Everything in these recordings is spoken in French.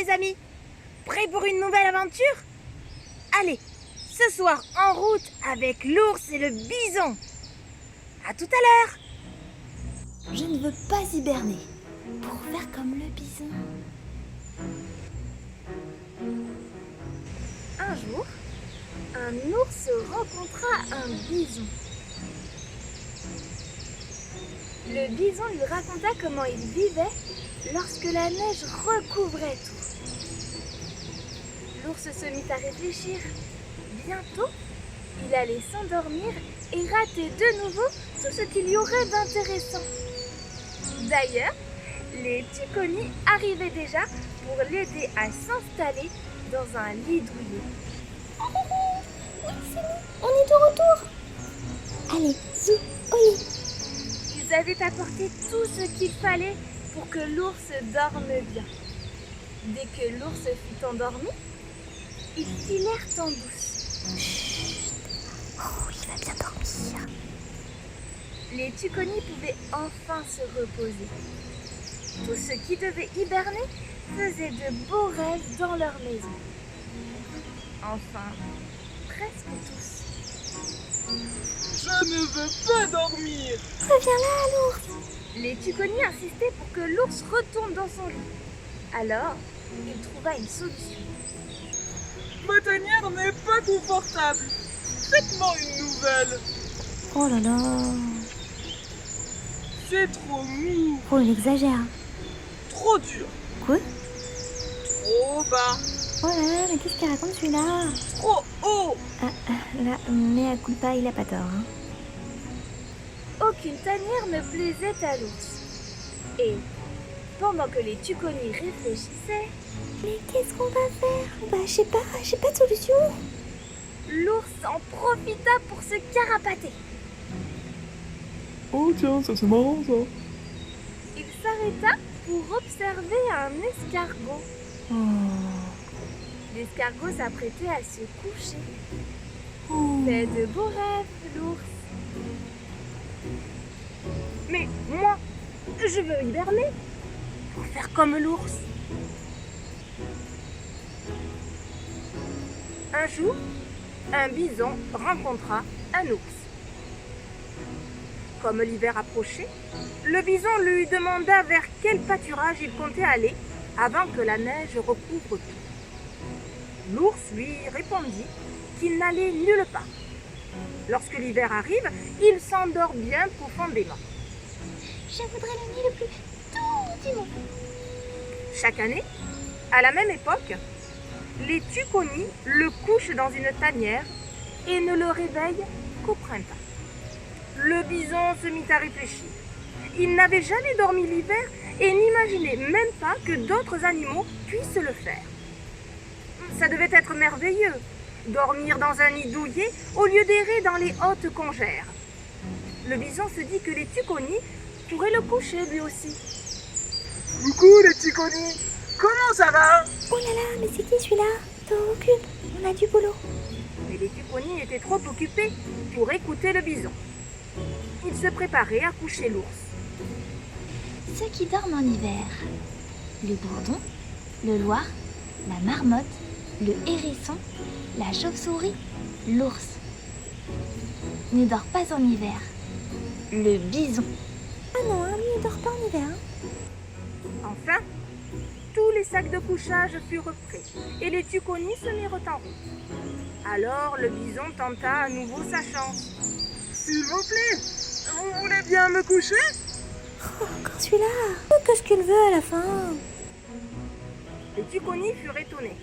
les amis? Prêts pour une nouvelle aventure? Allez, ce soir en route avec l'ours et le bison. À tout à l'heure. Je ne veux pas hiberner pour faire comme le bison. Un jour, un ours rencontra un bison. Le bison lui raconta comment il vivait lorsque la neige recouvrait tout. L'ours se mit à réfléchir. Bientôt, il allait s'endormir et rater de nouveau tout ce qu'il y aurait d'intéressant. D'ailleurs, les Tuconis arrivaient déjà pour l'aider à s'installer dans un lit douillet. Oui, c'est nous, on est de retour. Allez, zou, au lit. Ils avaient apporté tout ce qu'il fallait pour que l'ours dorme bien. Dès que l'ours fut endormi, ils filèrent en douce. Chut. Oh, il va bien dormir. Les Tuconis pouvaient enfin se reposer. Tous ceux qui devaient hiberner faisaient de beaux rêves dans leur maison. Enfin, presque tous. Je ne veux pas dormir. Reviens là, l'ours. Les Tuconis insistaient pour que l'ours retourne dans son lit. Alors, il trouva une solution. Ma tanière n'est pas confortable. Faites-moi une nouvelle. Oh là là. C'est trop mou, Oh, il exagère. trop dur, Quoi? trop bas, Oh là là, mais qu'est-ce qu'il raconte celui-là? trop haut. Là, mais à coup pas, il a pas tort. Hein. Aucune tanière ne plaisait à l'ours. Et pendant que les Tuconis réfléchissaient, Mais qu'est-ce qu'on va faire? Bah, je sais pas de solution. l'ours en profita pour se carapater. Oh tiens, ça c'est marrant ça. Il s'arrêta pour observer un escargot. Oh. L'escargot s'apprêtait à se coucher. Oh. Fait de beaux rêves, l'ours. Mais moi, je veux hiberner pour faire comme l'ours. Un jour, un bison rencontra un ours. Comme l'hiver approchait, le bison lui demanda vers quel pâturage il comptait aller avant que la neige recouvre tout. L'ours lui répondit qu'il n'allait nulle part. Lorsque l'hiver arrive, il s'endort bien profondément. Je voudrais le nid le plus doux du monde. Chaque année, à la même époque, les Tuconis le couchent dans une tanière et ne le réveillent qu'au printemps. Le bison se mit à réfléchir. Il n'avait jamais dormi l'hiver et n'imaginait même pas que d'autres animaux puissent le faire. Ça devait être merveilleux, dormir dans un nid douillet au lieu d'errer dans les hautes congères. Le bison se dit que les Tuconis pourraient le coucher lui aussi. Coucou les Tuconis, comment ça va? Oh là là, mais c'est qui celui-là? T'en occupe, on a du boulot. Mais les Tuconis étaient trop occupés pour écouter le bison. Ils se préparaient à coucher l'ours. Ceux qui dorment en hiver. Le bourdon, le loir, la marmotte, le hérisson, la chauve-souris, l'ours. Ne dort pas en hiver. Le bison. Ah non, lui il dort pas en hiver. Enfin, tous les sacs de couchage furent prêts et les Tuconis se mirent en route. Alors le bison tenta à nouveau sa chance. S'il vous plaît, vous voulez bien me coucher? Oh, encore celui-là. Qu'est-ce qu'il veut à la fin? Les Tuconis furent étonnés.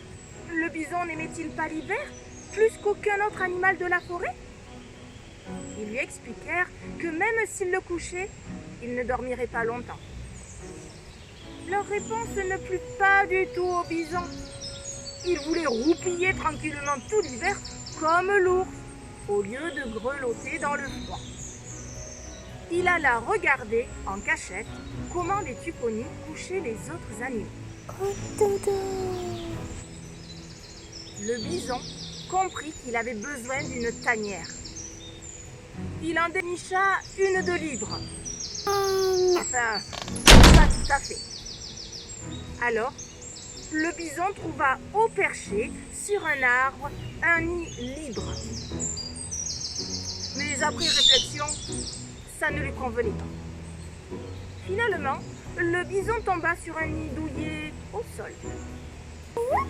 Le bison n'aimait-il pas l'hiver plus qu'aucun autre animal de la forêt? Ils lui expliquèrent que même s'il le couchait, il ne dormirait pas longtemps. Leur réponse ne plut pas du tout au bison. Il voulait roupiller tranquillement tout l'hiver comme l'ours, au lieu de grelotter dans le froid. Il alla regarder en cachette comment les Tuconis couchaient les autres animaux. Oh, dodo. Le bison comprit qu'il avait besoin d'une tanière. Il en dénicha une de libre. Enfin, pas tout à fait. Alors, le bison trouva au perché, sur un arbre, un nid libre. Mais après réflexion, ça ne lui convenait pas. Finalement, le bison tomba sur un nid douillet au sol.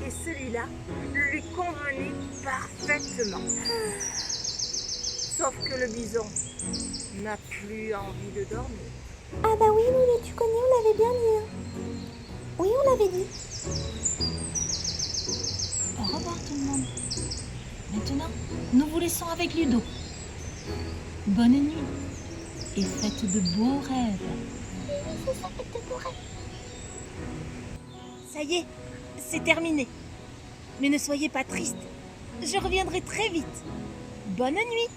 Et celui-là lui convenait parfaitement. Sauf que le bison n'a plus envie de dormir. Ah bah oui, nous les Tuconi, on l'avait bien dit. Hein. Oui, on l'avait dit. Au revoir tout le monde. Maintenant, nous vous laissons avec Ludo. Bonne nuit et faites de beaux rêves. C'est ça, faites de beaux rêves. Ça y est, c'est terminé. Mais ne soyez pas tristes. Je reviendrai très vite. Bonne nuit.